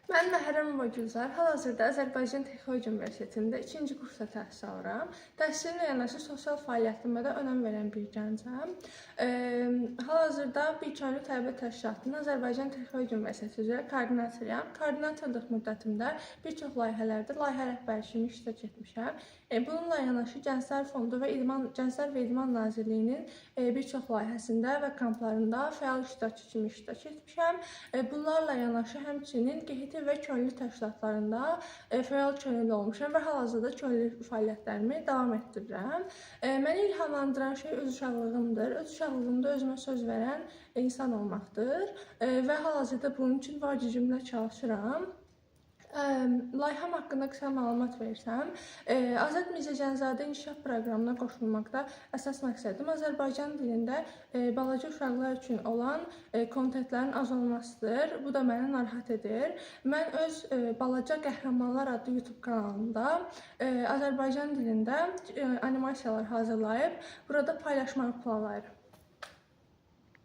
Mən Məhrəmova Gülzar, hal-hazırda Azərbaycan Texnologiya Universitetində 2-ci kursda təhsil alıram. Təhsilimlə yanaşı sosial fəaliyyətimə də önəm verən bir gəncəm. Hal-hazırda Bilkəmli Tələbə Təşkilatının Azərbaycan Texnologiya Universiteti üzrə koordinatoruyam. Koordinatorluq müddətimdə bir çox layihələrdə layihə rəhbərliyi kimi iştirak etmişəm. Bununla yanaşı Gənclər Fondu və Gənclər və İdman Nazirliyinin bir çox layihəsində və kamplarında fəal iştirakçı kimi iştirak etmişəm. Bunlarla yanaşı həmçinin QHT və könüllü təşkilatlarında fəal könüllü olmuşam və hal-hazırda könüllü fəaliyyətlərimi davam etdirirəm. Məni ilhamlandıran şey öz uşaqlığımdır. Öz uşaqlığımda özümə söz verən insan olmaqdır və hal-hazırda bunun üçün var gücümlə çalışıram. Layihəm haqqında qısa məlumat versəm, Azad Mirzə Gəncəzadə inkişaf proqramına qoşulmaqda əsas məqsədim Azərbaycan dilində balaca uşaqlar üçün olan kontentlərin az olmasıdır. Bu da məni narahat edir. Mən öz Balaca Qəhrəmanlar adlı YouTube kanalımda Azərbaycan dilində animasiyalar hazırlayıb burada paylaşmağı planlayıram.